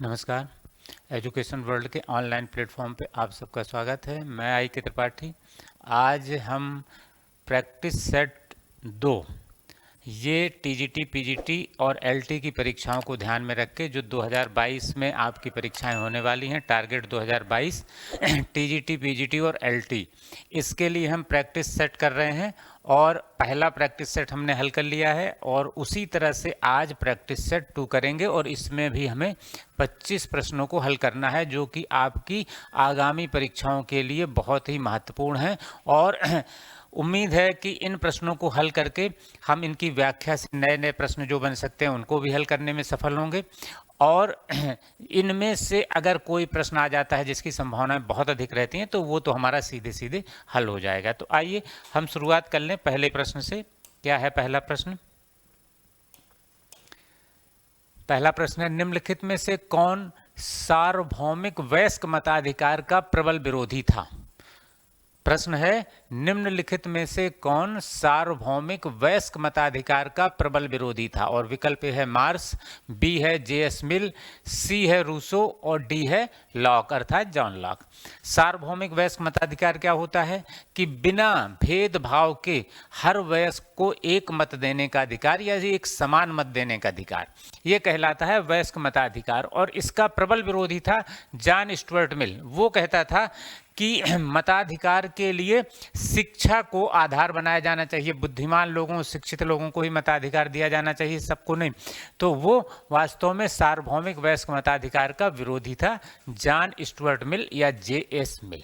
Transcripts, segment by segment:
नमस्कार। Education world के online platform पे आप सबका स्वागत है। मैं आई के त्रिपाठी। आज हम प्रैक्टिस सेट 2 ये टीजीटी, पीजीटी और एलटी की परीक्षाओं को ध्यान में रख के जो 2022 में आपकी परीक्षाएं होने वाली हैं, टारगेट 2022 टीजीटी, पीजीटी और एलटी, इसके लिए हम प्रैक्टिस सेट कर रहे हैं। और पहला प्रैक्टिस सेट हमने हल कर लिया है और उसी तरह से आज प्रैक्टिस सेट 2 करेंगे और इसमें भी हमें 25 प्रश्नों को हल करना है, जो कि आपकी आगामी परीक्षाओं के लिए बहुत ही महत्वपूर्ण है। और उम्मीद है कि इन प्रश्नों को हल करके हम इनकी व्याख्या से नए नए प्रश्न जो बन सकते हैं उनको भी हल करने में सफल होंगे। और इनमें से अगर कोई प्रश्न आ जाता है जिसकी संभावनाएं बहुत अधिक रहती हैं तो वो तो हमारा सीधे सीधे हल हो जाएगा। तो आइए हम शुरुआत कर लें पहले प्रश्न से। क्या है पहला प्रश्न? पहला प्रश्न है, निम्नलिखित में से कौन सार्वभौमिक वयस्क मताधिकार का प्रबल विरोधी था? प्रश्न है, निम्नलिखित में से कौन सार्वभौमिक वयस्क मताधिकार का प्रबल विरोधी था? और विकल्प है मार्क्स, बी है जे.एस. मिल, सी है रूसो और डी है लॉक अर्थात जॉन लॉक। सार्वभौमिक वयस्क मताधिकार क्या होता है कि बिना भेदभाव के हर वयस्क को एक मत देने का अधिकार या एक समान मत देने का अधिकार, यह कहलाता है वयस्क मताधिकार। और इसका प्रबल विरोधी था जॉन स्टुअर्ट मिल। वो कहता था कि मताधिकार के लिए शिक्षा को आधार बनाया जाना चाहिए, बुद्धिमान लोगों, शिक्षित लोगों को ही मताधिकार दिया जाना चाहिए, सबको नहीं। तो वो वास्तव में सार्वभौमिक वयस्क मताधिकार का विरोधी था, जॉन स्टुअर्ट मिल या जे.एस. मिल।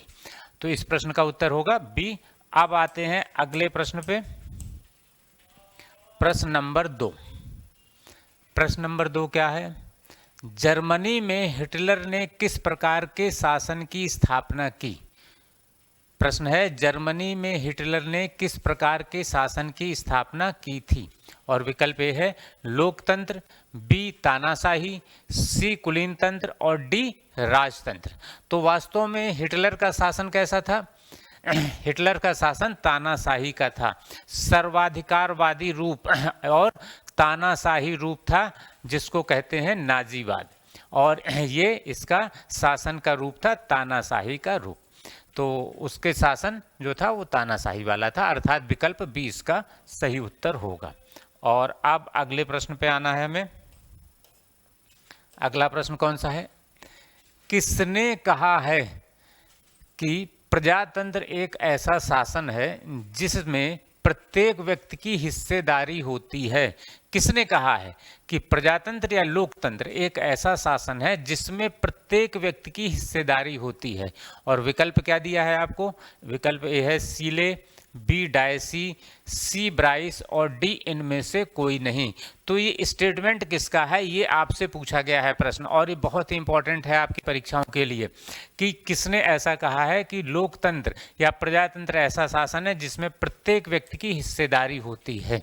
तो इस प्रश्न का उत्तर होगा बी। अब आते हैं अगले प्रश्न पे। प्रश्न नंबर 2। प्रश्न नंबर 2 क्या है? जर्मनी में हिटलर ने किस प्रकार के शासन की स्थापना की? प्रश्न है, जर्मनी में हिटलर ने किस प्रकार के शासन की स्थापना की थी? और विकल्प ए है लोकतंत्र, बी तानाशाही, सी कुलीनतंत्र और डी राजतंत्र। तो वास्तव में हिटलर का शासन कैसा था? हिटलर का शासन तानाशाही का था, सर्वाधिकारवादी रूप और तानाशाही रूप था, जिसको कहते हैं नाजीवाद। और ये इसका शासन का रूप था, तानाशाही का रूप। तो उसके शासन जो था वो तानाशाही वाला था, अर्थात विकल्प बी इसका सही उत्तर होगा। और अब अगले प्रश्न पे आना है हमें। अगला प्रश्न कौन सा है? किसने कहा है कि प्रजातंत्र एक ऐसा शासन है जिसमें प्रत्येक व्यक्ति की हिस्सेदारी होती है? किसने कहा है कि प्रजातंत्र या लोकतंत्र एक ऐसा शासन है जिसमें प्रत्येक व्यक्ति की हिस्सेदारी होती है? और विकल्प क्या दिया है आपको? विकल्प ए है सीले, बी डायसी, सी ब्राइस और डी इनमें से कोई नहीं। तो ये स्टेटमेंट किसका है, ये आपसे पूछा गया है प्रश्न, और ये बहुत ही इंपॉर्टेंट है आपकी परीक्षाओं के लिए कि किसने ऐसा कहा है कि लोकतंत्र या प्रजातंत्र ऐसा शासन है जिसमें प्रत्येक व्यक्ति की हिस्सेदारी होती है।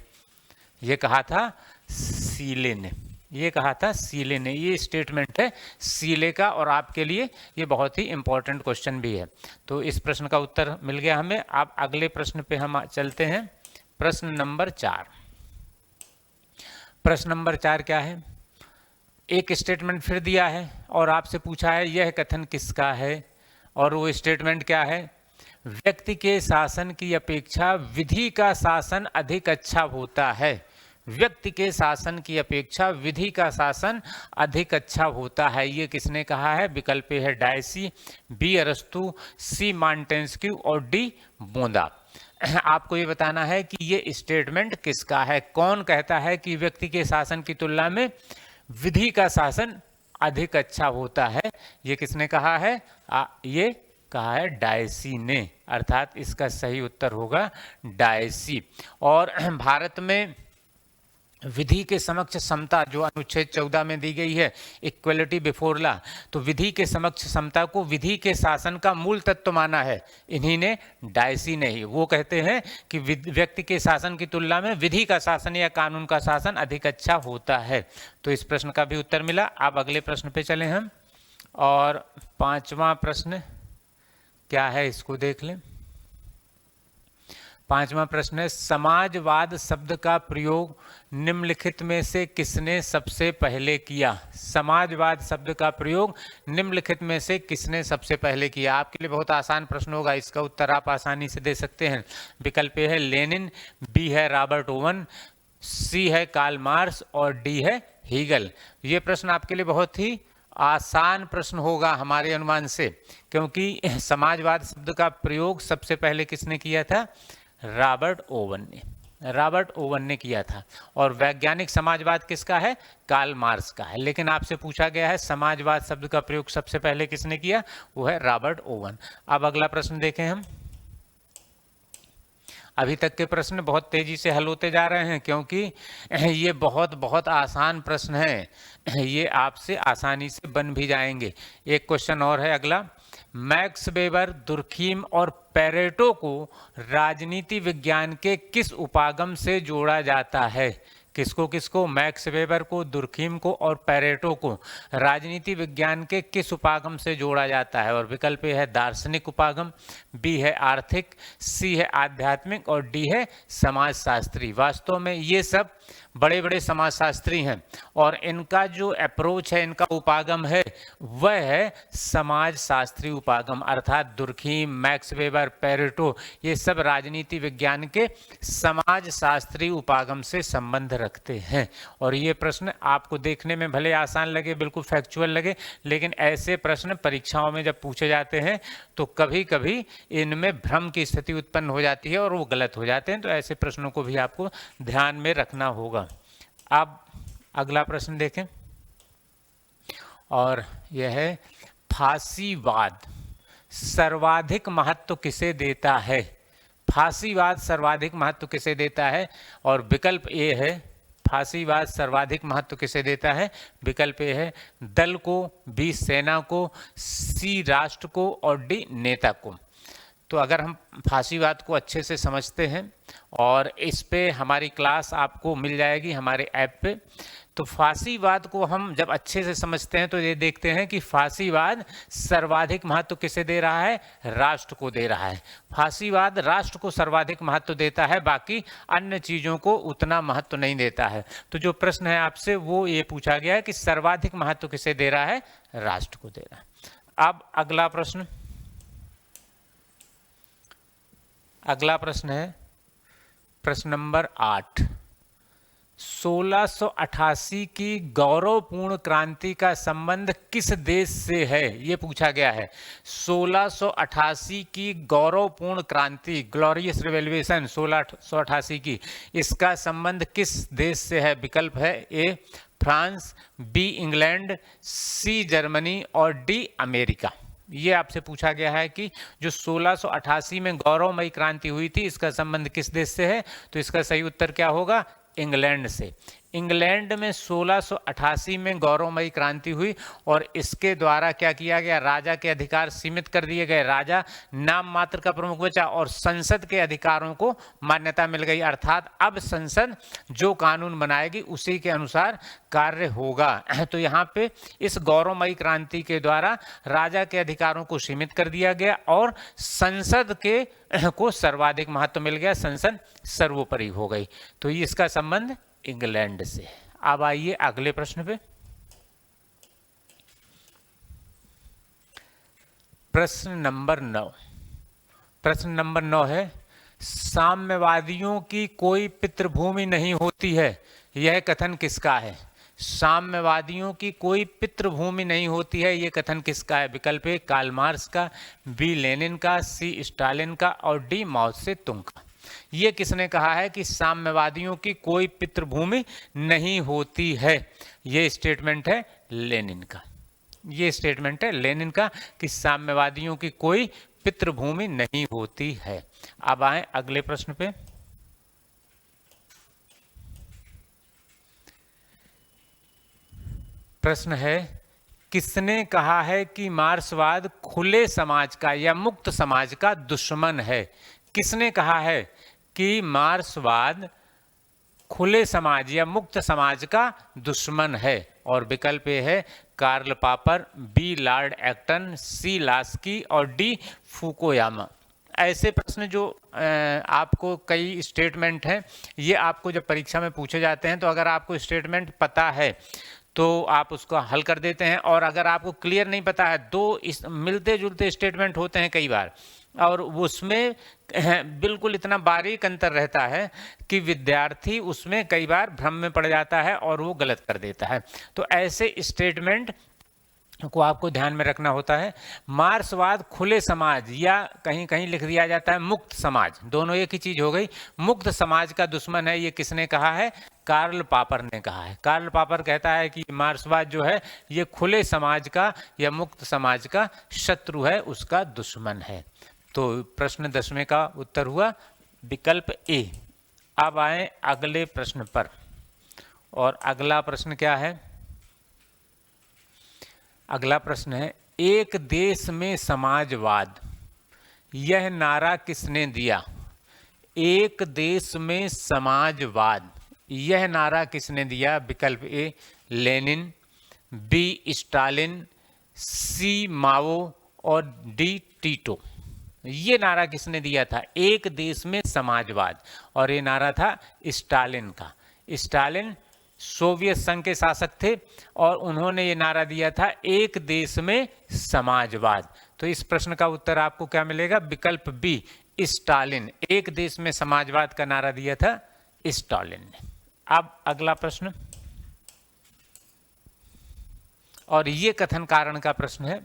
ये कहा था सीले ने, ये कहा था सीले ने। ये स्टेटमेंट है सीले का और आपके लिए ये बहुत ही इंपॉर्टेंट क्वेश्चन भी है। तो इस प्रश्न का उत्तर मिल गया हमें। अब अगले प्रश्न पे हम चलते हैं। प्रश्न नंबर 4। प्रश्न नंबर 4 क्या है? एक स्टेटमेंट फिर दिया है और आपसे पूछा है यह कथन किसका है? और वो स्टेटमेंट क्या है? व्यक्ति के शासन की अपेक्षा विधि का शासन अधिक अच्छा होता है। व्यक्ति के शासन की अपेक्षा विधि का शासन अधिक अच्छा होता है। ये किसने कहा है? विकल्प है डायसी, बी अरस्तु, सी मॉन्टेस्क्यू और डी बोंदा। आपको ये बताना है कि ये स्टेटमेंट किसका है, कौन कहता है कि व्यक्ति के शासन की तुलना में विधि का शासन अधिक अच्छा होता है। ये किसने कहा है? ये कहा है डायसी ने, अर्थात इसका सही उत्तर होगा डायसी। और भारत में विधि के समक्ष समता जो अनुच्छेद 14 में दी गई है, इक्वलिटी बिफोर लॉ, तो विधि के समक्ष समता को विधि के शासन का मूल तत्व माना है इन्हीं ने, डायसी ने ही। वो कहते हैं कि व्यक्ति के शासन की तुलना में विधि का शासन या कानून का शासन अधिक अच्छा होता है। तो इस प्रश्न का भी उत्तर मिला। अब अगले प्रश्न पे चलें हम। और 5वां प्रश्न क्या है, इसको देख लें। 5वां प्रश्न है, समाजवाद शब्द का प्रयोग निम्नलिखित में से किसने सबसे पहले किया? समाजवाद शब्द का प्रयोग निम्नलिखित में से किसने सबसे पहले किया? आपके लिए बहुत आसान प्रश्न होगा, इसका उत्तर आप आसानी से दे सकते हैं। विकल्प ए है लेनिन, बी है रॉबर्ट ओवन, सी है कार्ल मार्क्स और डी है हीगल। ये प्रश्न आपके लिए बहुत ही आसान प्रश्न होगा हमारे अनुमान से, क्योंकि समाजवाद शब्द का प्रयोग सबसे पहले किसने किया था? रॉबर्ट ओवन ने किया था। और वैज्ञानिक समाजवाद किसका है? कार्ल मार्क्स का है। लेकिन आपसे पूछा गया है समाजवाद शब्द का प्रयोग सबसे पहले किसने किया? वो है रॉबर्ट ओवन। अब अगला प्रश्न देखें हम। अभी तक के प्रश्न बहुत तेजी से हल होते जा रहे हैं, क्योंकि ये बहुत आसान प्रश्न है, ये आपसे आसानी से बन भी जाएंगे। एक क्वेश्चन और है अगला। मैक्स वेबर, दुर्खीम और पेरेटो को राजनीति विज्ञान के किस उपागम से जोड़ा जाता है? किसको? मैक्स वेबर को, दुर्खीम को और पेरेटो को राजनीति विज्ञान के किस उपागम से जोड़ा जाता है? और विकल्प ए है दार्शनिक उपागम, बी है आर्थिक, सी है आध्यात्मिक और डी है समाजशास्त्री। वास्तव में ये सब बड़े बड़े समाजशास्त्री हैं और इनका जो अप्रोच है, इनका उपागम है, वह है समाजशास्त्री उपागम। अर्थात दुर्खीम, मैक्स वेबर, पेरेटो ये सब राजनीति विज्ञान के समाजशास्त्री उपागम से संबंध रखते हैं। और ये प्रश्न आपको देखने में भले आसान लगे, बिल्कुल फैक्चुअल लगे, लेकिन ऐसे प्रश्न परीक्षाओं में जब पूछे जाते हैं तो कभी कभी इनमें भ्रम की स्थिति उत्पन्न हो जाती है और वो गलत हो जाते हैं। तो ऐसे प्रश्नों को भी आपको ध्यान में रखना होगा। अब अगला प्रश्न देखें, और यह है फांसीवाद सर्वाधिक महत्व किसे देता है? फांसीवाद सर्वाधिक महत्व किसे देता है? और विकल्प ए है फांसीवाद सर्वाधिक महत्व किसे देता है? विकल्प ए है दल को, बी सेना को, सी राष्ट्र को और डी नेता को। तो अगर हम फांसीवाद को अच्छे से समझते हैं, और इस पे हमारी क्लास आपको मिल जाएगी हमारे ऐप पे, तो फांसीवाद को हम जब अच्छे से समझते हैं तो ये देखते हैं कि फांसीवाद सर्वाधिक महत्व किसे दे रहा है? राष्ट्र को दे रहा है। फांसीवाद राष्ट्र को सर्वाधिक महत्व देता है, बाकी अन्य चीज़ों को उतना महत्व नहीं देता है। तो जो प्रश्न है आपसे वो ये पूछा गया है कि सर्वाधिक महत्व किसे दे रहा है? राष्ट्र को दे रहा है। अब अगला प्रश्न है प्रश्न नंबर 8। 1688 की गौरवपूर्ण क्रांति का संबंध किस देश से है? ये पूछा गया है। 1688 की गौरवपूर्ण क्रांति, ग्लोरियस रिवॉल्यूशन 1688 की, इसका संबंध किस देश से है? विकल्प है A France, B England, C Germany और डी अमेरिका। ये आपसे पूछा गया है कि जो 1688 में गौरवमयी क्रांति हुई थी, इसका संबंध किस देश से है? तो इसका सही उत्तर क्या होगा? इंग्लैंड से। इंग्लैंड में 1688 में गौरवमयी क्रांति हुई और इसके द्वारा क्या किया गया? राजा के अधिकार सीमित कर दिए गए, राजा नाम मात्र का प्रमुख बचा और संसद के अधिकारों को मान्यता मिल गई। अर्थात अब संसद जो कानून बनाएगी उसी के अनुसार कार्य होगा। तो यहाँ पे इस गौरवमयी क्रांति के द्वारा राजा के अधिकारों को सीमित कर दिया गया और संसद के को सर्वाधिक महत्व मिल गया, संसद सर्वोपरि हो गई। तो इसका संबंध इंग्लैंड से। अब आइए अगले प्रश्न पे। प्रश्न नंबर 9 है साम्यवादियों की कोई पितृभूमि नहीं होती है, यह कथन किसका है? साम्यवादियों की कोई पितृभूमि नहीं होती है, यह कथन किसका है? विकल्प ए कार्ल मार्क्स का, बी लेनिन का, सी स्टालिन का और डी माओ से तुंग का। ये किसने कहा है कि साम्यवादियों की कोई पितृभूमि नहीं होती है? ये स्टेटमेंट है लेनिन का। ये स्टेटमेंट है लेनिन का कि साम्यवादियों की कोई पितृभूमि नहीं होती है। अब आए अगले प्रश्न पे। प्रश्न है किसने कहा है कि मार्क्सवाद खुले समाज का या मुक्त समाज का दुश्मन है? किसने कहा है कि मार्क्सवाद खुले समाज या मुक्त समाज का दुश्मन है? और विकल्प ए है Karl Popper, B Lord Acton, C Laski और डी फुकुयामा। ऐसे प्रश्न जो आपको कई स्टेटमेंट हैं, ये आपको जब परीक्षा में पूछे जाते हैं तो अगर आपको स्टेटमेंट पता है तो आप उसको हल कर देते हैं, और अगर आपको क्लियर नहीं पता है, दो इस मिलते जुलते स्टेटमेंट होते हैं कई बार, और उसमें बिल्कुल इतना बारीक अंतर रहता है कि विद्यार्थी उसमें कई बार भ्रम में पड़ जाता है और वो गलत कर देता है। तो ऐसे स्टेटमेंट को आपको ध्यान में रखना होता है। मार्क्सवाद खुले समाज, या कहीं कहीं लिख दिया जाता है मुक्त समाज, दोनों एक ही चीज हो गई। मुक्त समाज का दुश्मन है, ये किसने कहा है? कार्ल पापर ने कहा है। कार्ल पापर कहता है कि मार्क्सवाद जो है ये खुले समाज का या मुक्त समाज का शत्रु है, उसका दुश्मन है। तो प्रश्न 10वें का उत्तर हुआ विकल्प ए। अब आए अगले प्रश्न पर, और अगला प्रश्न क्या है? अगला प्रश्न है, एक देश में समाजवाद, यह नारा किसने दिया? एक देश में समाजवाद, यह नारा किसने दिया? विकल्प ए लेनिन, बी स्टालिन, सी माओ और डी टीटो। ये नारा किसने दिया था? एक देश में समाजवाद, और ये नारा था स्टालिन का। स्टालिन सोवियत संघ के शासक थे और उन्होंने ये नारा दिया था एक देश में समाजवाद। तो इस प्रश्न का उत्तर आपको क्या मिलेगा? विकल्प बी स्टालिन। एक देश में समाजवाद का नारा दिया था स्टालिन ने। अब अगला प्रश्न, और ये कथन कारण का प्रश्न है।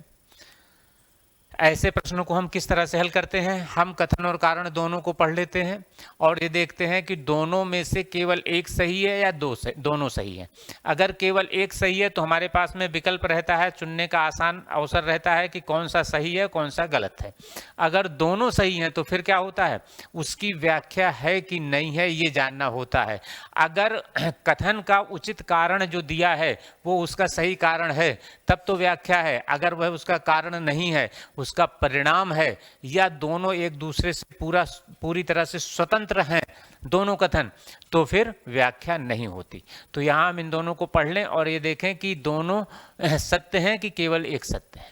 ऐसे प्रश्नों को हम किस तरह से हल करते हैं? हम कथन और कारण दोनों को पढ़ लेते हैं और ये देखते हैं कि दोनों में से केवल एक सही है या दोनों सही है। अगर केवल एक सही है तो हमारे पास में विकल्प रहता है, चुनने का आसान अवसर रहता है कि कौन सा सही है कौन सा गलत है। अगर दोनों सही हैं तो फिर क्या होता है? उसकी व्याख्या है कि नहीं है ये जानना होता है। अगर कथन का उचित कारण जो दिया है वो उसका सही कारण है तब तो व्याख्या है, अगर वह उसका कारण नहीं है उसका परिणाम है, या दोनों एक दूसरे से पूरी तरह से स्वतंत्र हैं दोनों कथन, तो फिर व्याख्या नहीं होती। तो यहाँ हम इन दोनों को पढ़ लें और ये देखें कि दोनों सत्य हैं कि केवल एक सत्य है।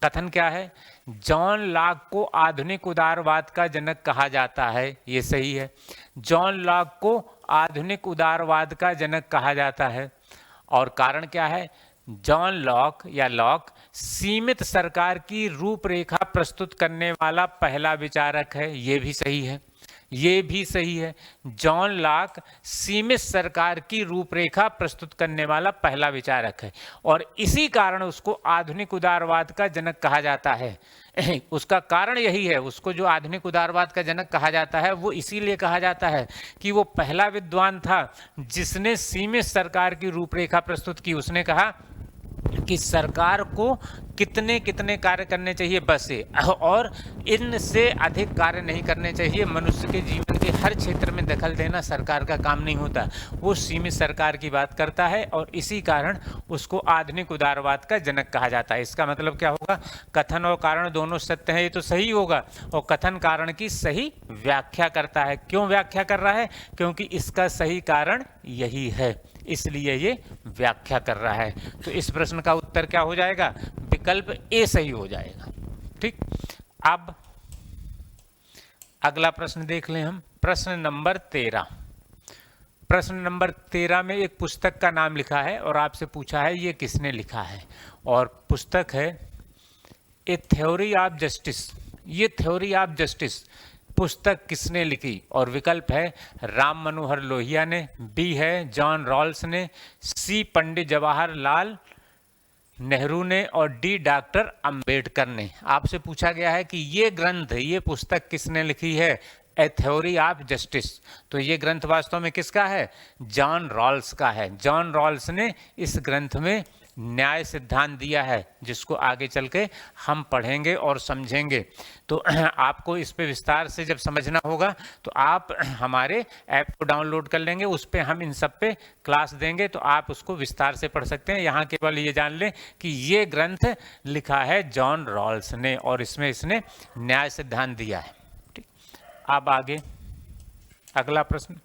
कथन क्या है? जॉन लॉक को आधुनिक उदारवाद का जनक कहा जाता है, ये सही है। जॉन लॉक को आधुनिक उदारवाद का जनक कहा जाता है, और कारण क्या है? जॉन लॉक या लॉक सीमित सरकार की रूपरेखा प्रस्तुत करने वाला पहला विचारक है, ये भी सही है। ये भी सही है। जॉन लॉक सीमित सरकार की रूपरेखा प्रस्तुत करने वाला पहला विचारक है, और इसी कारण उसको आधुनिक उदारवाद का जनक कहा जाता है। उसका कारण यही है, उसको जो आधुनिक उदारवाद का जनक कहा जाता है वो इसीलिए कहा जाता है कि वो पहला विद्वान था जिसने सीमित सरकार की रूपरेखा प्रस्तुत की। उसने कहा कि सरकार को कितने कितने कार्य करने चाहिए बस ये, और इनसे अधिक कार्य नहीं करने चाहिए। मनुष्य के जीवन के हर क्षेत्र में दखल देना सरकार का काम नहीं होता। वो सीमित सरकार की बात करता है और इसी कारण उसको आधुनिक उदारवाद का जनक कहा जाता है। इसका मतलब क्या होगा? कथन और कारण दोनों सत्य हैं, ये तो सही होगा, और कथन कारण की सही व्याख्या करता है। क्यों व्याख्या कर रहा है? क्योंकि इसका सही कारण यही है, इसलिए ये व्याख्या कर रहा है। तो इस प्रश्न का उत्तर क्या हो जाएगा? विकल्प ए सही हो जाएगा। ठीक, अब अगला प्रश्न देख लें हम। प्रश्न नंबर 13। प्रश्न नंबर 13 में एक पुस्तक का नाम लिखा है और आपसे पूछा है ये किसने लिखा है, और पुस्तक है ए थ्योरी ऑफ जस्टिस। ये थ्योरी ऑफ जस्टिस पुस्तक किसने लिखी? और विकल्प है राम मनोहर लोहिया ने, बी है जॉन रॉल्स ने, सी पंडित जवाहरलाल नेहरू ने, और डी डॉक्टर अंबेडकर ने। आपसे पूछा गया है कि ये ग्रंथ, ये पुस्तक किसने लिखी है? ए थ्योरी ऑफ जस्टिस। तो ये ग्रंथ वास्तव में किसका है? जॉन रॉल्स का है। जॉन रॉल्स ने इस ग्रंथ में न्याय सिद्धांत दिया है, जिसको आगे चल के हम पढ़ेंगे और समझेंगे। तो आपको इस पे विस्तार से जब समझना होगा तो आप हमारे ऐप को डाउनलोड कर लेंगे, उस पे हम इन सब पे क्लास देंगे, तो आप उसको विस्तार से पढ़ सकते हैं। यहाँ केवल ये जान लें कि ये ग्रंथ लिखा है जॉन रॉल्स ने और इसमें इसने न्याय सिद्धांत दिया है। ठीक, अब आगे अगला प्रश्न।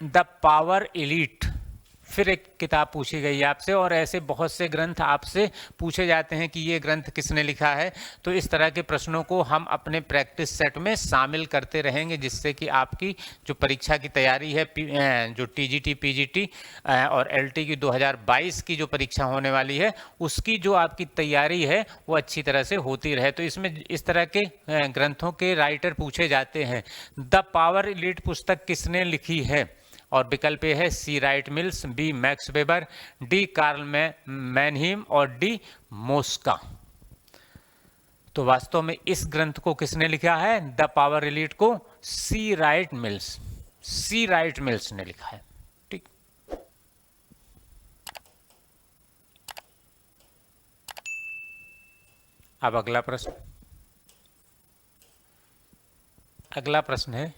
द पावर एलीट फिर एक किताब पूछी गई आपसे, और ऐसे बहुत से ग्रंथ आपसे पूछे जाते हैं कि ये ग्रंथ किसने लिखा है। तो इस तरह के प्रश्नों को हम अपने प्रैक्टिस सेट में शामिल करते रहेंगे, जिससे कि आपकी जो परीक्षा की तैयारी है, जो टीजीटी पीजीटी और एलटी की 2022 की जो परीक्षा होने वाली है, उसकी जो आपकी तैयारी है वो अच्छी तरह से होती रहे। तो इसमें इस तरह के ग्रंथों के राइटर पूछे जाते हैं। द पावर एलीट पुस्तक किसने लिखी है? और विकल्प ए है C Wright Mills, B Max Weber, D Karl Mannheim और डी मोस्का। तो वास्तव में इस ग्रंथ को किसने लिखा है? द पावर एलीट को सी राइट मिल्स, सी राइट मिल्स ने लिखा है। ठीक, अब अगला प्रश्न, अगला प्रश्न है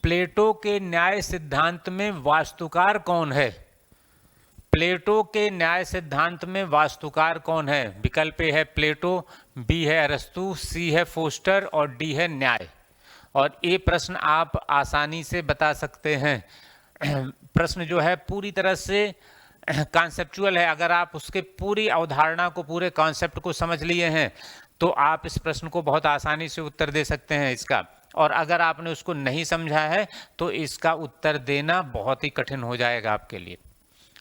प्लेटो के न्याय सिद्धांत में वास्तुकार कौन है? प्लेटो के न्याय सिद्धांत में वास्तुकार कौन है? विकल्प ए है प्लेटो, बी है अरस्तु, सी है फोस्टर और डी है न्याय। और ये प्रश्न आप आसानी से बता सकते हैं। प्रश्न जो है पूरी तरह से कॉन्सेप्चुअल है। अगर आप उसके पूरी अवधारणा को, पूरे कॉन्सेप्ट को समझ लिए हैं तो आप इस प्रश्न को बहुत आसानी से उत्तर दे सकते हैं इसका। और अगर आपने उसको नहीं समझा है तो इसका उत्तर देना बहुत ही कठिन हो जाएगा आपके लिए।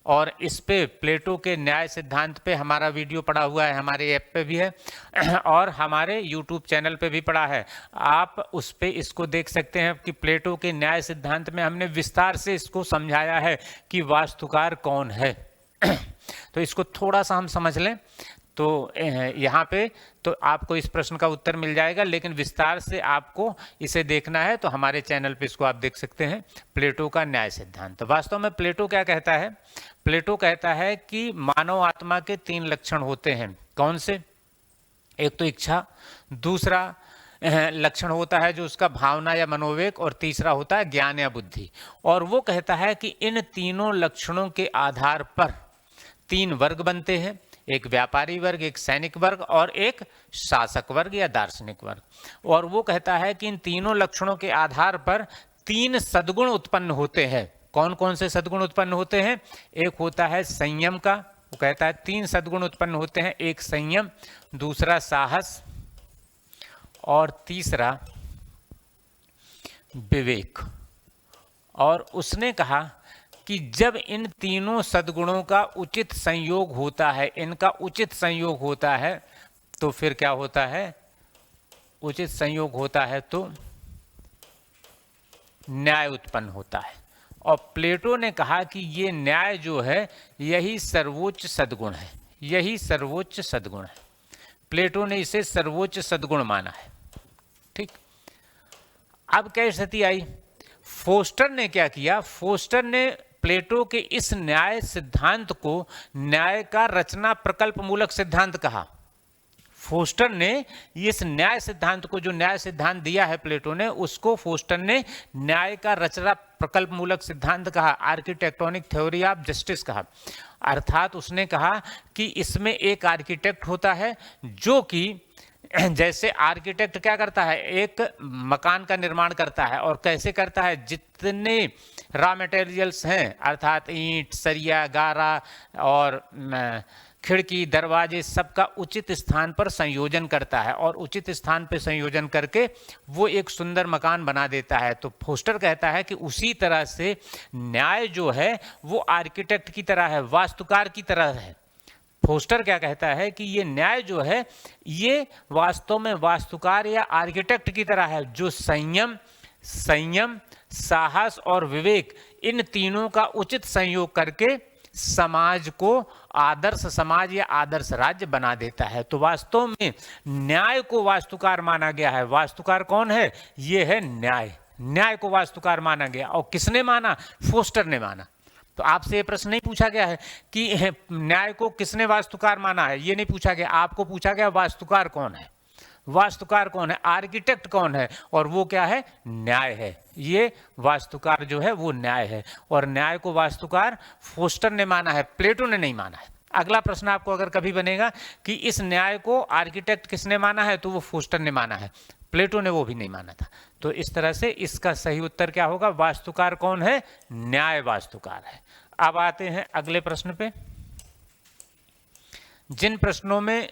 और इस पे प्लेटो के न्याय सिद्धांत पे हमारा वीडियो पड़ा हुआ है, हमारे ऐप पे भी है और हमारे यूट्यूब चैनल पे भी पड़ा है। आप उस पे इसको देख सकते हैं कि प्लेटो के न्याय सिद्धांत में हमने विस्तार से इसको समझाया है कि वास्तुकार कौन है। तो इसको थोड़ा सा हम समझ लें तो यहाँ पे तो आपको इस प्रश्न का उत्तर मिल जाएगा, लेकिन विस्तार से आपको इसे देखना है तो हमारे चैनल पे इसको आप देख सकते हैं, प्लेटो का न्याय सिद्धांत। वास्तव में प्लेटो क्या कहता है? प्लेटो कहता है कि मानव आत्मा के 3 लक्षण होते हैं। कौन से? एक तो इच्छा, दूसरा लक्षण होता है जो उसका भावना या मनोवेग, और तीसरा होता है ज्ञान या बुद्धि। और वो कहता है कि इन तीनों लक्षणों के आधार पर 3 वर्ग बनते हैं, एक व्यापारी वर्ग, एक सैनिक वर्ग और एक शासक वर्ग या दार्शनिक वर्ग। और वो कहता है कि इन तीनों लक्षणों के आधार पर 3 सद्गुण उत्पन्न होते हैं। कौन कौन से सद्गुण उत्पन्न होते हैं? एक होता है संयम का, वो कहता है 3 सद्गुण उत्पन्न होते हैं, एक संयम, दूसरा साहस और तीसरा विवेक। और उसने कहा कि जब इन तीनों सद्गुणों का उचित संयोग होता है, इनका उचित संयोग होता है तो फिर क्या होता है? उचित संयोग होता है तो न्याय उत्पन्न होता है। और प्लेटो ने कहा कि ये न्याय जो है यही सर्वोच्च सद्गुण है, यही सर्वोच्च सद्गुण है। प्लेटो ने इसे सर्वोच्च सद्गुण माना है। ठीक, अब क्या स्थिति आई? फोस्टर ने क्या किया? फोस्टर ने प्लेटो के इस न्याय सिद्धांत को न्याय का रचना प्रकल्प मूलक सिद्धांत कहा। फोस्टर ने इस न्याय सिद्धांत को, जो न्याय सिद्धांत दिया है प्लेटो ने, उसको फोस्टर ने न्याय का रचना प्रकल्प मूलक सिद्धांत कहा, आर्किटेक्टोनिक थ्योरी ऑफ जस्टिस कहा। अर्थात उसने कहा कि इसमें एक आर्किटेक्ट होता है जो कि जैसे आर्किटेक्ट क्या करता है? एक मकान का निर्माण करता है। और कैसे करता है? जितने रॉ मटेरियल्स हैं, अर्थात ईंट, सरिया, गारा और खिड़की, दरवाजे, सबका उचित स्थान पर संयोजन करता है और उचित स्थान पर संयोजन करके वो एक सुंदर मकान बना देता है। तो फोस्टर कहता है कि उसी तरह से न्याय जो है वो आर्किटेक्ट की तरह है, वास्तुकार की तरह है। फोस्टर क्या कहता है कि ये न्याय जो है ये वास्तव में वास्तुकार या आर्किटेक्ट की तरह है, जो संयम, साहस और विवेक, इन तीनों का उचित संयोग करके समाज को आदर्श समाज या आदर्श राज्य बना देता है। तो वास्तव में न्याय को वास्तुकार माना गया है। वास्तुकार कौन है? ये है न्याय। न्याय को वास्तुकार माना गया। और किसने माना? फोस्टर ने माना। तो आपसे ये प्रश्न नहीं पूछा गया है कि न्याय को किसने वास्तुकार माना है, ये नहीं पूछा गया। आपको पूछा गया वास्तुकार कौन है, वास्तुकार कौन है, आर्किटेक्ट कौन है, और वो क्या है? न्याय है। ये वास्तुकार जो है वो न्याय है। और न्याय को वास्तुकार फोस्टर ने माना है, प्लेटो ने नहीं माना है। अगला प्रश्न आपको अगर कभी बनेगा कि इस न्याय को आर्किटेक्ट किसने माना है, तो वो फोस्टर ने माना है, प्लेटो ने वो भी नहीं माना था। तो इस तरह से इसका सही उत्तर क्या होगा? वास्तुकार कौन है? न्याय वास्तुकार है। अब आते हैं अगले प्रश्न पे। जिन प्रश्नों में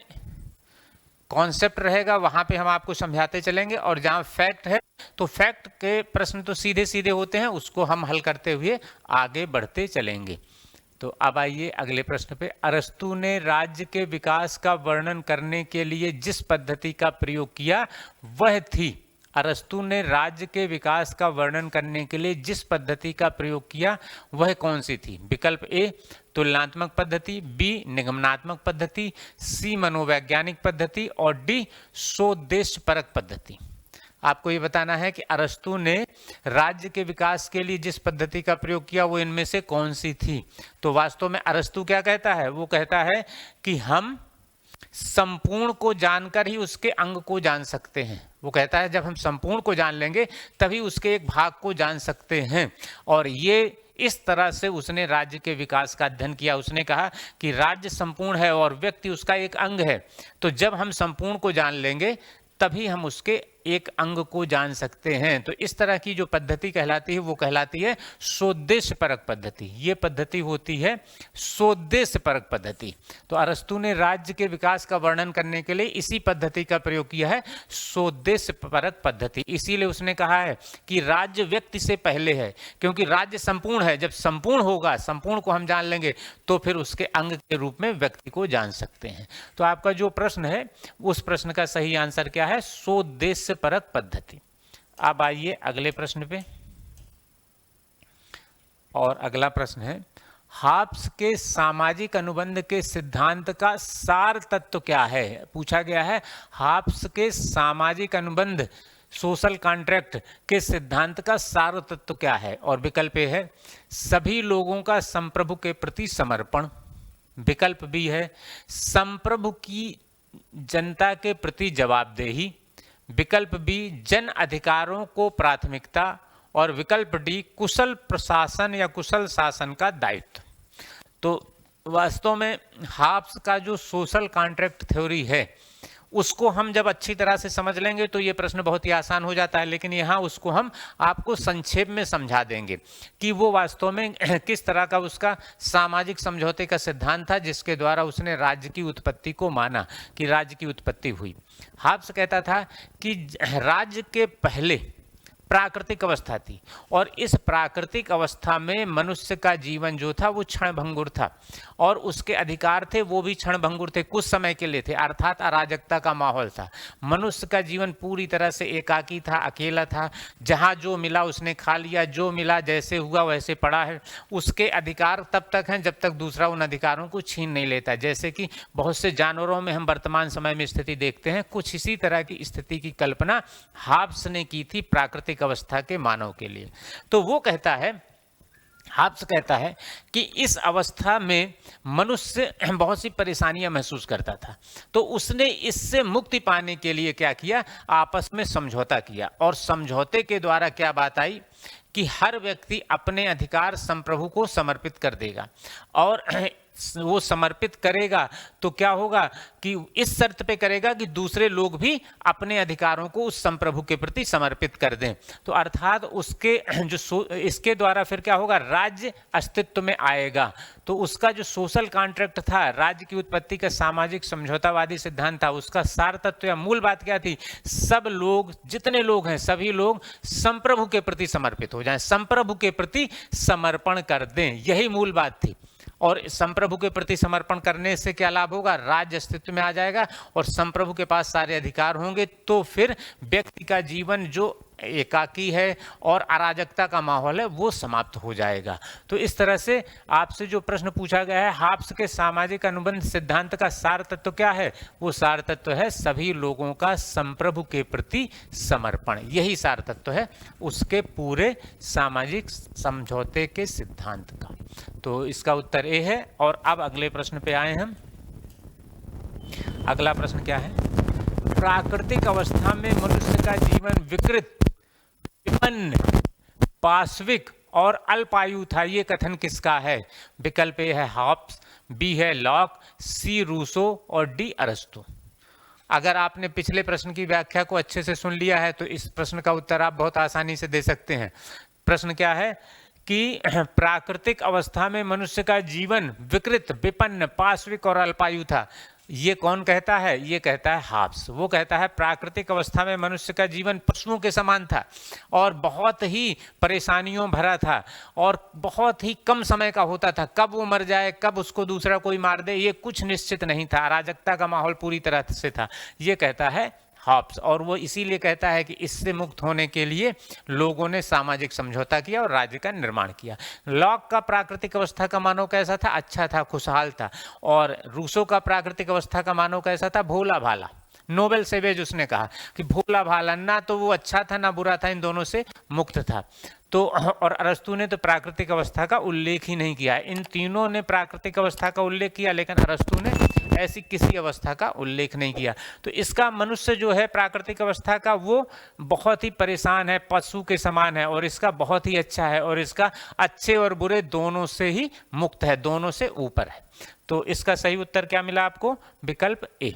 कॉन्सेप्ट रहेगा वहां पे हम आपको समझाते चलेंगे, और जहां फैक्ट है तो फैक्ट के प्रश्न तो सीधे सीधे होते हैं, उसको हम हल करते हुए आगे बढ़ते चलेंगे। तो अब आइए अगले प्रश्न पे। अरस्तु ने राज्य के विकास का वर्णन करने के लिए जिस पद्धति का प्रयोग किया वह थी। अरस्तु ने राज्य के विकास का वर्णन करने के लिए जिस पद्धति का प्रयोग किया वह कौन सी थी? विकल्प ए तुलनात्मक पद्धति, बी निगमनात्मक पद्धति, सी मनोवैज्ञानिक पद्धति और डी सोद्देश्यपरक पद्धति। आपको ये बताना है कि अरस्तु ने राज्य के विकास के लिए जिस पद्धति का प्रयोग किया वो इनमें से कौन सी थी। तो वास्तव में अरस्तु क्या कहता है? वो कहता है कि हम संपूर्ण को जानकर ही उसके अंग को जान सकते हैं। वो कहता है जब हम संपूर्ण को जान लेंगे तभी उसके एक भाग को जान सकते हैं। और ये इस तरह से उसने राज्य के विकास का अध्ययन किया। उसने कहा कि राज्य संपूर्ण है और व्यक्ति उसका एक अंग है, तो जब हम संपूर्ण को जान लेंगे तभी हम उसके एक अंग को जान सकते हैं। तो इस तरह की जो पद्धति कहलाती है वो कहलाती है सोद्देश्यपरक पद्धति। ये पद्धति होती है सोद्देश्यपरक पद्धति। तो अरस्तु ने राज्य के विकास का वर्णन करने के लिए इसी पद्धति का प्रयोग किया है, सोद्देश्यपरक पद्धति। इसीलिए उसने कहा है कि राज्य व्यक्ति से पहले है, क्योंकि राज्य संपूर्ण है। जब संपूर्ण होगा, संपूर्ण को हम जान लेंगे तो फिर उसके अंग के रूप में व्यक्ति को जान सकते हैं। तो आपका जो प्रश्न है उस प्रश्न का सही आंसर क्या है? सोद्देश्य परक पद्धति। अब आइए अगले प्रश्न पे, और अगला प्रश्न है हाब्स के सामाजिक अनुबंध के सिद्धांत का सार तत्व क्या है? पूछा गया है हाब्स के सामाजिक अनुबंध सोशल कॉन्ट्रैक्ट के सिद्धांत का सार तत्व क्या है? और विकल्प ए है सभी लोगों का संप्रभु के प्रति समर्पण, विकल्प बी है संप्रभु की जनता के प्रति जवाबदेही, विकल्प बी जन अधिकारों को प्राथमिकता, और विकल्प डी कुशल प्रशासन या कुशल शासन का दायित्व। तो वास्तव में हाब्स का जो सोशल कॉन्ट्रैक्ट थ्योरी है उसको हम जब अच्छी तरह से समझ लेंगे तो ये प्रश्न बहुत ही आसान हो जाता है, लेकिन यहाँ उसको हम आपको संक्षेप में समझा देंगे कि वो वास्तव में किस तरह का उसका सामाजिक समझौते का सिद्धांत था जिसके द्वारा उसने राज्य की उत्पत्ति को माना कि राज्य की उत्पत्ति हुई। हाब्स कहता था कि राज्य के पहले प्राकृतिक अवस्था थी, और इस प्राकृतिक अवस्था में मनुष्य का जीवन जो था वो क्षणभंगुर था, और उसके अधिकार थे वो भी क्षणभंगुर थे, कुछ समय के लिए थे, अर्थात अराजकता का माहौल था। मनुष्य का जीवन पूरी तरह से एकाकी था, अकेला था, जहाँ जो मिला उसने खा लिया, जो मिला जैसे हुआ वैसे पड़ा है। उसके अधिकार तब तक हैं जब तक दूसरा उन अधिकारों को छीन नहीं लेता। जैसे कि बहुत से जानवरों में हम वर्तमान समय में स्थिति देखते हैं, कुछ इसी तरह की स्थिति की कल्पना हाब्स ने की थी प्राकृतिक अवस्था के मानव के लिए। तो वो कहता है, हाब्स कहता है कि इस अवस्था में मनुष्य बहुत सी परेशानियां महसूस करता था, तो उसने इससे मुक्ति पाने के लिए क्या किया? आपस में समझौता किया, और समझौते के द्वारा क्या बात आई कि हर व्यक्ति अपने अधिकार संप्रभु को समर्पित कर देगा, और वो समर्पित करेगा तो क्या होगा कि इस शर्त पे करेगा कि दूसरे लोग भी अपने अधिकारों को उस संप्रभु के प्रति समर्पित कर दें। तो अर्थात उसके जो इसके द्वारा फिर क्या होगा? राज्य अस्तित्व में आएगा। तो उसका जो सोशल कॉन्ट्रैक्ट था, राज्य की उत्पत्ति का सामाजिक समझौतावादी सिद्धांत था, उसका सार तत्व या मूल बात क्या थी? सब लोग, जितने लोग हैं सभी लोग संप्रभु के प्रति समर्पित हो जाएं, संप्रभु के प्रति समर्पण कर दें, यही मूल बात थी। और संप्रभु के प्रति समर्पण करने से क्या लाभ होगा? राज्य अस्तित्व में आ जाएगा और संप्रभु के पास सारे अधिकार होंगे, तो फिर व्यक्ति का जीवन जो एकाकी है और अराजकता का माहौल है वो समाप्त हो जाएगा। तो इस तरह से आपसे जो प्रश्न पूछा गया है, हाब्स के सामाजिक अनुबंध सिद्धांत का सार तत्व क्या है? वो सार तत्व है सभी लोगों का संप्रभु के प्रति समर्पण। यही सार तत्व है उसके पूरे सामाजिक समझौते के सिद्धांत का। तो इसका उत्तर ए है। और अब अगले प्रश्न पे आए हम। अगला प्रश्न क्या है? प्राकृतिक अवस्था में मनुष्य का जीवन विकृत, विपन्न, पाशविक और अल्पायु था, ये कथन किसका है? विकल्प ए है हॉब्स, बी है लॉक, सी रूसो और डी अरस्तु। अगर आपने पिछले प्रश्न की व्याख्या को अच्छे से सुन लिया है तो इस प्रश्न का उत्तर आप बहुत आसानी से दे सकते हैं। प्रश्न क्या है कि प्राकृतिक अवस्था में मनुष्य का जीवन विकृत, विपन्न, पाश्विक और अल्पायु था। ये कौन कहता है? ये कहता है हॉब्स। वो कहता है प्राकृतिक अवस्था में मनुष्य का जीवन पशुओं के समान था और बहुत ही परेशानियों भरा था और बहुत ही कम समय का होता था। कब वो मर जाए, कब उसको दूसरा कोई मार दे, ये कुछ निश्चित नहीं था। अराजकता का माहौल पूरी तरह से था। ये कहता है हॉब्स। और वो इसीलिए कहता है कि इससे मुक्त होने के लिए लोगों ने सामाजिक समझौता किया और राज्य का निर्माण किया। लॉक का प्राकृतिक अवस्था का मानव कैसा था? अच्छा था, खुशहाल था। और रूसो का प्राकृतिक अवस्था का मानव कैसा था? भोला भाला। नोबेल सेवेज उसने कहा कि भोला भाला, ना तो वो अच्छा था ना बुरा था, इन दोनों से मुक्त था। तो और अरस्तु ने तो प्राकृतिक अवस्था का उल्लेख ही नहीं किया। इन तीनों ने प्राकृतिक अवस्था का उल्लेख किया, लेकिन अरस्तु ने ऐसी किसी अवस्था का उल्लेख नहीं किया। तो इसका मनुष्य जो है प्राकृतिक अवस्था का, वो बहुत ही परेशान है, पशु के समान है, और इसका बहुत ही अच्छा है, और इसका अच्छे और बुरे दोनों से ही मुक्त है, दोनों से ऊपर है। तो इसका सही उत्तर क्या मिला आपको? विकल्प ए।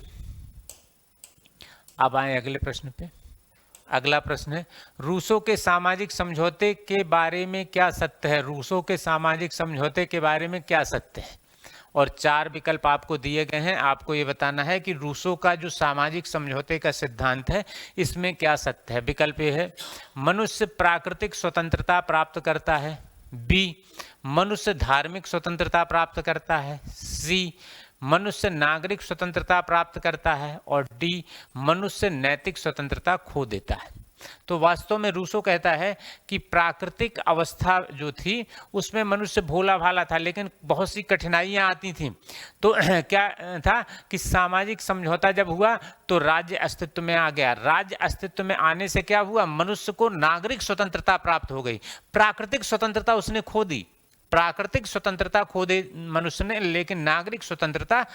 अब आए अगले प्रश्न पे। अगला प्रश्न है, रूसो के सामाजिक समझौते के बारे में क्या सत्य है? रूसो के सामाजिक समझौते के बारे में क्या सत्य है? और 4 विकल्प आपको दिए गए हैं। आपको ये बताना है कि रूसो का जो सामाजिक समझौते का सिद्धांत है, इसमें क्या सत्य है। विकल्प ए है, मनुष्य प्राकृतिक स्वतंत्रता प्राप्त करता है। बी, मनुष्य धार्मिक स्वतंत्रता प्राप्त करता है। सी, मनुष्य नागरिक स्वतंत्रता प्राप्त करता है। और डी, मनुष्य नैतिक स्वतंत्रता खो देता है। तो वास्तव में रूसो कहता है कि प्राकृतिक अवस्था जो थी उसमें मनुष्य भोला भाला था, लेकिन बहुत सी कठिनाइयां आती थीं। तो क्या था कि सामाजिक समझौता जब हुआ तो राज्य अस्तित्व में आ गया। राज्य अस्तित्व में आने से क्या हुआ? मनुष्य को नागरिक स्वतंत्रता प्राप्त हो गई। प्राकृतिक स्वतंत्रता उसने खो दी, प्राकृतिक स्वतंत्रता खो दे मनुष्य ने, लेकिन नागरिक स्वतंत्रता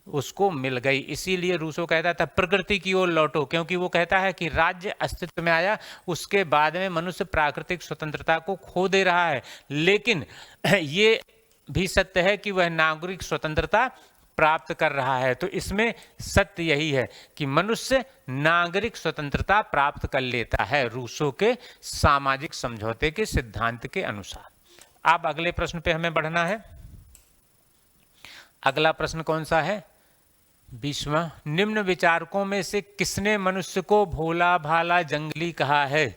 उसको मिल गई। इसीलिए रूसो कहता था प्रकृति की ओर लौटो, क्योंकि वो कहता है कि राज्य अस्तित्व में आया, उसके बाद में मनुष्य प्राकृतिक स्वतंत्रता को खो दे रहा है, लेकिन ये भी सत्य है कि वह नागरिक स्वतंत्रता प्राप्त कर रहा है। तो इसमें सत्य यही है कि मनुष्य नागरिक स्वतंत्रता प्राप्त कर लेता है रूसो के सामाजिक समझौते के सिद्धांत के अनुसार। अब अगले प्रश्न पे हमें बढ़ना है। अगला प्रश्न कौन सा है? 20वां। निम्न विचारकों में से किसने मनुष्य को भोला भाला जंगली कहा है?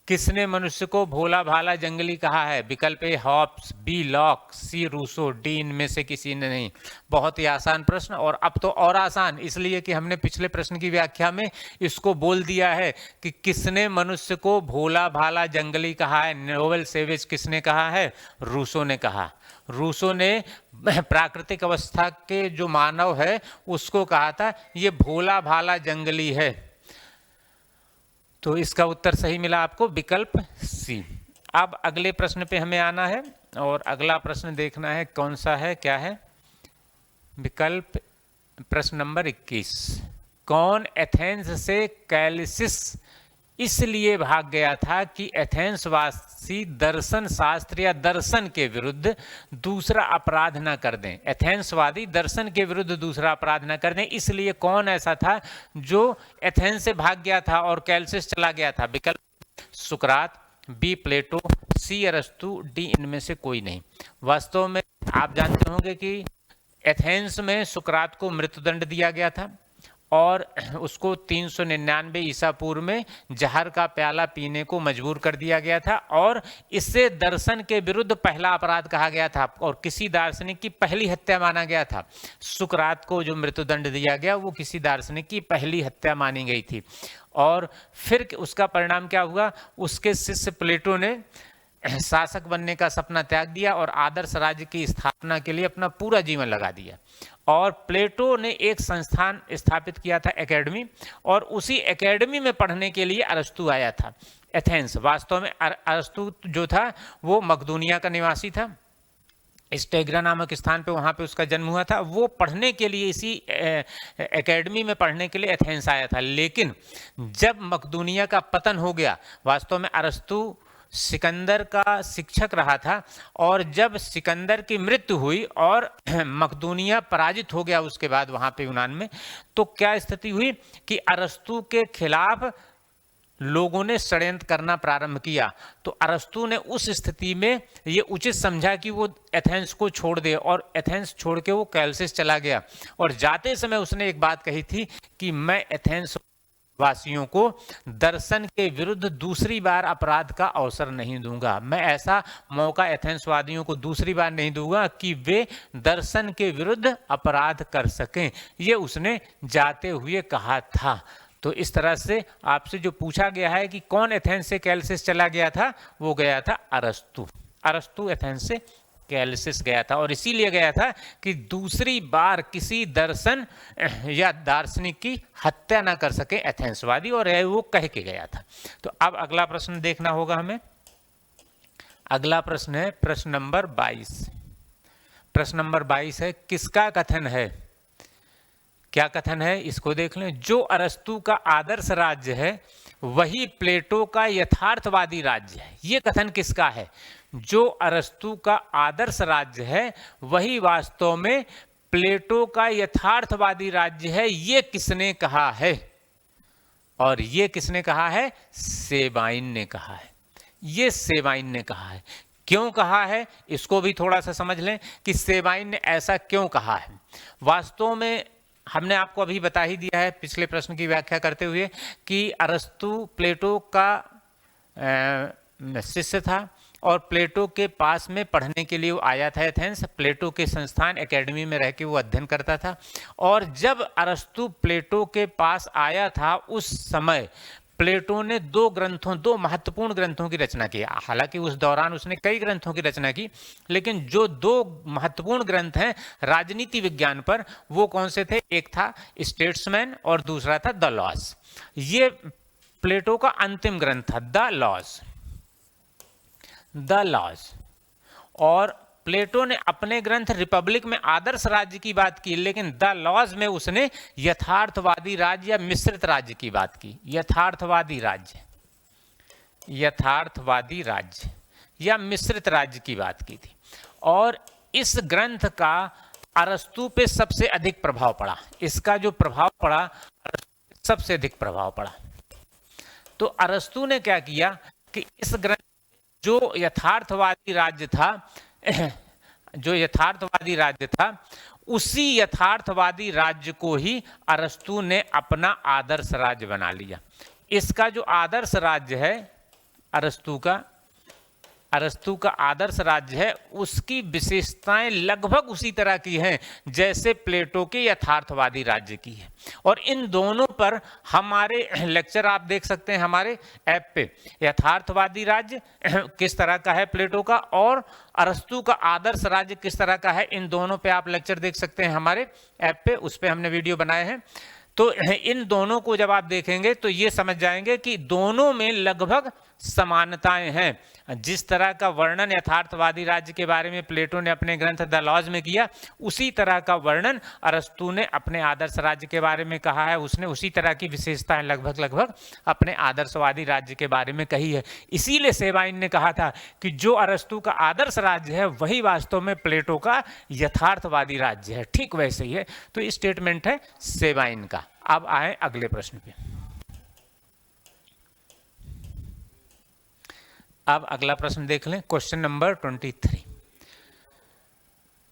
किसने मनुष्य को भोला भाला जंगली कहा है? विकल्प A Hobbes, B Locke, C Rousseau, D इनमें से किसी ने नहीं। बहुत ही आसान प्रश्न, और अब तो और आसान, इसलिए कि हमने पिछले प्रश्न की व्याख्या में इसको बोल दिया है कि किसने मनुष्य को भोला भाला जंगली कहा है। नोबेल सेवेज किसने कहा है? रूसो ने कहा। रूसो ने प्राकृतिक अवस्था के जो मानव है उसको कहा था ये भोला भाला जंगली है। तो इसका उत्तर सही मिला आपको, विकल्प सी। अब अगले प्रश्न पे हमें आना है, और अगला प्रश्न देखना है कौन सा है, क्या है। विकल्प प्रश्न नंबर 21। कौन एथेंस से कैलिसिस इसलिए भाग गया था कि एथेंस वासी दर्शन शास्त्र या दर्शन के विरुद्ध दूसरा अपराध न कर दें। एथेंसवादी दर्शन के विरुद्ध दूसरा अपराध न कर दें, इसलिए कौन ऐसा था जो एथेंस से भाग गया था और कैलिसिस चला गया था? विकल्प सुकरात, बी प्लेटो, सी अरस्तु, डी इनमें से कोई नहीं। वास्तव में आप जानते होंगे कि एथेंस में सुकरात को मृत्युदंड दिया गया था और उसको 399 ईसा पूर्व में जहर का प्याला पीने को मजबूर कर दिया गया था, और इससे दर्शन के विरुद्ध पहला अपराध कहा गया था और किसी दार्शनिक की पहली हत्या माना गया था। सुकरात को जो मृत्युदंड दिया गया वो किसी दार्शनिक की पहली हत्या मानी गई थी। और फिर उसका परिणाम क्या हुआ? उसके शिष्य प्लेटो ने शासक बनने का सपना त्याग दिया और आदर्श राज्य की स्थापना के लिए अपना पूरा जीवन लगा दिया। और प्लेटो ने एक संस्थान स्थापित किया था, एकेडमी, और उसी एकेडमी में पढ़ने के लिए अरस्तु आया था एथेंस। वास्तव में अरस्तु जो था वो मकदूनिया का निवासी था, स्टेग्रा नामक स्थान पे, वहाँ पे उसका जन्म हुआ था। वो पढ़ने के लिए इसी एकेडमी में पढ़ने के लिए एथेंस आया था। लेकिन जब मकदूनिया का पतन हो गया, वास्तव में अरस्तु सिकंदर का शिक्षक रहा था, और जब सिकंदर की मृत्यु हुई और मकदूनिया पराजित हो गया उसके बाद वहाँ पे यूनान में, तो क्या स्थिति हुई कि अरस्तु के खिलाफ लोगों ने षड्यंत्र करना प्रारंभ किया, तो अरस्तु ने उस स्थिति में ये उचित समझा कि वो एथेंस को छोड़ दे, और एथेंस छोड़ के वो कैलसिस चला गया। और जाते समय उसने एक बात कही थी कि मैं एथेंस वासियों को दर्शन के विरुद्ध दूसरी बार अपराध का अवसर नहीं दूंगा। मैं ऐसा मौका एथेंस वादियों को दूसरी बार नहीं दूंगा कि वे दर्शन के विरुद्ध अपराध कर सकें, ये उसने जाते हुए कहा था। तो इस तरह से आपसे जो पूछा गया है कि कौन एथेंस से कैलसिस चला गया था, वो गया था अरस्तु। अरस्तु एथेंस से कैलसिस गया था, और इसीलिए गया था कि दूसरी बार किसी दर्शन या दार्शनिक की हत्या ना कर सके एथेंसवादी, और वो कह के गया था। तो अब अगला प्रश्न देखना होगा हमें। अगला प्रश्न है प्रश्न नंबर 22। प्रश्न नंबर 22 है, किसका कथन है? क्या कथन है इसको देख लें। जो अरस्तु का आदर्श राज्य है वही प्लेटो का यथार्थवादी राज्य है। ये कथन किसका है? जो अरस्तु का आदर्श राज्य है वही वास्तव में प्लेटो का यथार्थवादी राज्य है। ये किसने कहा है? और ये किसने कहा है? सेबाइन ने कहा है। ये सेबाइन ने कहा है। क्यों कहा है इसको भी थोड़ा सा समझ लें कि सेबाइन ने ऐसा क्यों कहा है। वास्तव में हमने आपको अभी बता ही दिया है पिछले प्रश्न की व्याख्या करते हुए कि अरस्तु प्लेटो का शिष्य था, और प्लेटो के पास में पढ़ने के लिए वो आया था एथेंस। प्लेटो के संस्थान एकेडमी में रह के वो अध्ययन करता था। और जब अरस्तु प्लेटो के पास आया था उस समय प्लेटो ने दो महत्वपूर्ण ग्रंथों की रचना की। हालांकि उस दौरान उसने कई ग्रंथों की रचना की, लेकिन जो दो महत्वपूर्ण ग्रंथ हैं राजनीति विज्ञान पर, वो कौन से थे? एक था स्टेट्समैन और दूसरा था द लॉज। ये प्लेटो का अंतिम ग्रंथ था, द लॉज। और प्लेटो ने अपने ग्रंथ रिपब्लिक में आदर्श राज्य की बात की, लेकिन द लॉज में उसने यथार्थवादी राज्य या मिश्रित राज्य की बात की। यथार्थवादी राज्य या मिश्रित राज्य की बात की थी। और इस ग्रंथ का अरस्तु पे सबसे अधिक प्रभाव पड़ा। इसका जो प्रभाव पड़ा, सबसे अधिक प्रभाव पड़ा। तो अरस्तु ने क्या किया कि इस ग्रंथ जो यथार्थवादी राज्य था उसी यथार्थवादी राज्य को ही अरस्तु ने अपना आदर्श राज्य बना लिया। इसका जो आदर्श राज्य है अरस्तु का आदर्श राज्य है, उसकी विशेषताएं लगभग उसी तरह की हैं जैसे प्लेटो के यथार्थवादी राज्य की है। और इन दोनों पर हमारे लेक्चर आप देख सकते हैं हमारे ऐप पे। यथार्थवादी राज्य किस तरह का है प्लेटो का, और अरस्तु का आदर्श राज्य किस तरह का है, इन दोनों पे आप लेक्चर देख सकते हैं हमारे ऐप पे। उस पे हमने वीडियो बनाए हैं। तो इन दोनों को जब आप देखेंगे तो ये समझ जाएंगे कि दोनों में लगभग समानताएं हैं। जिस तरह का वर्णन यथार्थवादी राज्य के बारे में प्लेटो ने अपने ग्रंथ द लॉज में किया, उसी तरह का वर्णन अरस्तु ने अपने आदर्श राज्य के बारे में कहा है। उसने उसी तरह की विशेषताएं लगभग अपने आदर्शवादी राज्य के बारे में कही है। इसीलिए सेबाइन ने कहा था कि जो अरस्तु का आदर्श राज्य है वही वास्तव में प्लेटो का यथार्थवादी राज्य है। ठीक वैसे ही है। तो ये स्टेटमेंट है सेबाइन का। अब आए अगले प्रश्न पे। अब अगला प्रश्न देख लें, क्वेश्चन नंबर 23।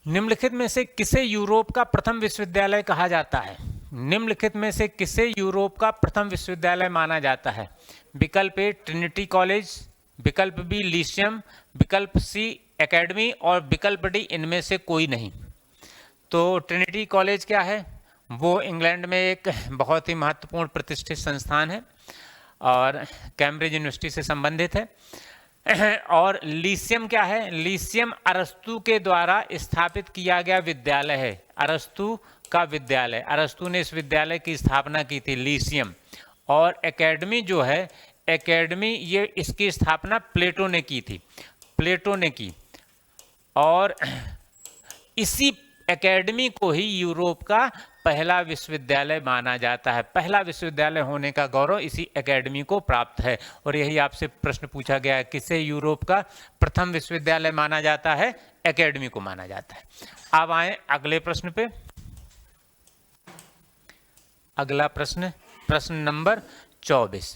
निम्नलिखित में से किसे यूरोप का प्रथम विश्वविद्यालय कहा जाता है? निम्नलिखित में से किसे यूरोप का प्रथम विश्वविद्यालय माना जाता है? विकल्प ए ट्रिनिटी कॉलेज, विकल्प बी लीशियम, विकल्प सी एकेडमी, और विकल्प डी इनमें से कोई नहीं। तो ट्रिनिटी कॉलेज क्या है? वो इंग्लैंड में एक बहुत ही महत्वपूर्ण प्रतिष्ठित संस्थान है और कैम्ब्रिज यूनिवर्सिटी से संबंधित है। और लीशियम क्या है? लीशियम अरस्तु के द्वारा स्थापित किया गया विद्यालय है। अरस्तु का विद्यालय, अरस्तु ने इस विद्यालय की स्थापना की थी, लीशियम। और एकेडमी जो है, एकेडमी, ये इसकी स्थापना प्लेटो ने की थी, प्लेटो ने की। और इसी एकेडमी को ही यूरोप का पहला विश्वविद्यालय माना जाता है। पहला विश्वविद्यालय होने का गौरव इसी एकेडमी को प्राप्त है। और यही आपसे प्रश्न पूछा गया है, किसे यूरोप का प्रथम विश्वविद्यालय माना जाता है? एकेडमी को माना जाता है। अब आए अगले प्रश्न पे। अगला प्रश्न, प्रश्न नंबर 24।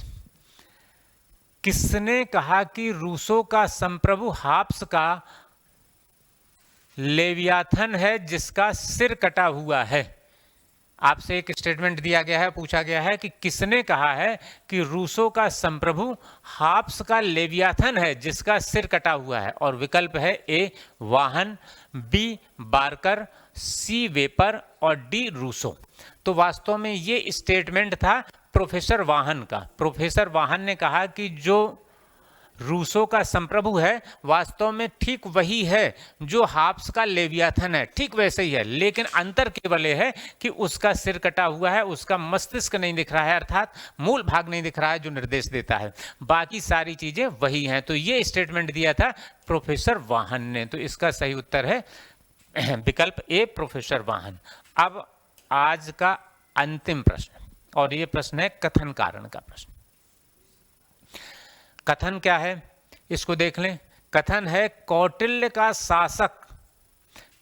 किसने कहा कि रूसो का संप्रभु हाब्स का लेवियाथन है जिसका सिर कटा हुआ है? आपसे एक स्टेटमेंट दिया गया है, पूछा गया है कि किसने कहा है कि रूसो का संप्रभु हाब्स का लेवियाथन है जिसका सिर कटा हुआ है? और विकल्प है ए वाहन, बी बार्कर, सी वेपर और डी रूसो। तो वास्तव में ये स्टेटमेंट था प्रोफेसर वाहन का। प्रोफेसर वाहन ने कहा कि जो रूसो का संप्रभु है वास्तव में ठीक वही है जो हाब्स का लेवियाथन है, ठीक वैसे ही है, लेकिन अंतर केवल यह है कि उसका सिर कटा हुआ है, उसका मस्तिष्क नहीं दिख रहा है, अर्थात मूल भाग नहीं दिख रहा है जो निर्देश देता है, बाकी सारी चीजें वही हैं। तो ये स्टेटमेंट दिया था प्रोफेसर वाहन ने। तो इसका सही उत्तर है विकल्प ए प्रोफेसर वाहन। अब आज का अंतिम प्रश्न, और ये प्रश्न है कथन कारण का प्रश्न। कथन क्या है इसको देख लें। कथन है कौटिल्य का शासक,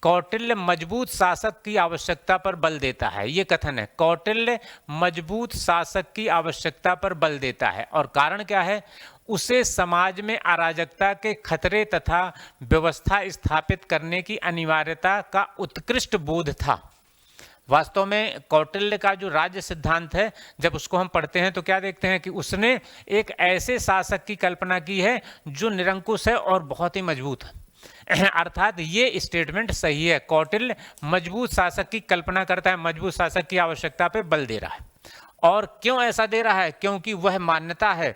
कौटिल्य मजबूत शासक की आवश्यकता पर बल देता है। ये कथन है, कौटिल्य मजबूत शासक की आवश्यकता पर बल देता है। और कारण क्या है? उसे समाज में अराजकता के खतरे तथा व्यवस्था स्थापित करने की अनिवार्यता का उत्कृष्ट बोध था। वास्तव में कौटिल्य का जो राज्य सिद्धांत है, जब उसको हम पढ़ते हैं तो क्या देखते हैं कि उसने एक ऐसे शासक की कल्पना की है जो निरंकुश है और बहुत ही मजबूत है। अर्थात ये स्टेटमेंट सही है, कौटिल्य मजबूत शासक की कल्पना करता है, मजबूत शासक की आवश्यकता पे बल दे रहा है। और क्यों ऐसा दे रहा है? क्योंकि वह मान्यता है,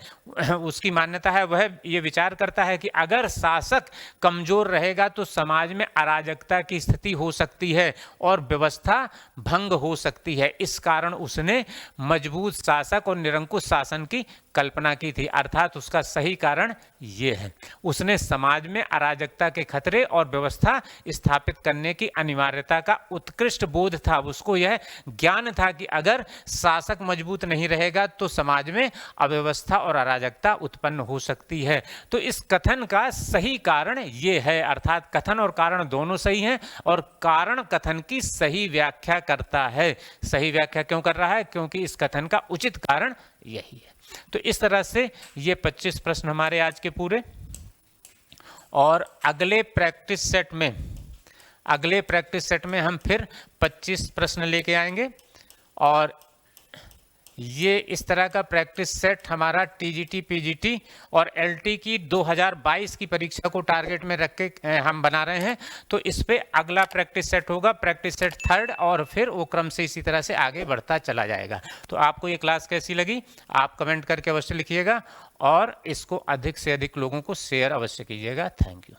उसकी मान्यता है, वह ये विचार करता है कि अगर शासक कमजोर रहेगा तो समाज में अराजकता की स्थिति हो सकती है और व्यवस्था भंग हो सकती है। इस कारण उसने मजबूत शासक और निरंकुश शासन की कल्पना की थी। अर्थात उसका सही कारण ये है, उसने समाज में अराजकता के खतरे और व्यवस्था स्थापित करने की अनिवार्यता का उत्कृष्ट बोध था। उसको यह ज्ञान था कि अगर शासक मजबूत नहीं रहेगा तो समाज में अव्यवस्था और अराजकता उत्पन्न हो सकती है। तो इस कथन का सही कारण ये है, अर्थात कथन और कारण दोनों सही हैं और कारण कथन की सही व्याख्या करता है। सही व्याख्या क्यों कर रहा है? क्योंकि इस कथन का उचित कारण यही है। तो इस तरह से ये 25 प्रश्न हमारे आज के पूरे। और अगले प्रैक्टिस सेट में हम फिर 25 प्रश्न लेके आएंगे। और ये इस तरह का प्रैक्टिस सेट हमारा टीजीटी, पीजीटी और एलटी की 2022 की परीक्षा को टारगेट में रख के हम बना रहे हैं। तो इस पे अगला प्रैक्टिस सेट होगा, प्रैक्टिस सेट 3rd, और फिर वो क्रम से इसी तरह से आगे बढ़ता चला जाएगा। तो आपको ये क्लास कैसी लगी आप कमेंट करके अवश्य लिखिएगा और इसको अधिक से अधिक लोगों को शेयर अवश्य कीजिएगा। Thank you.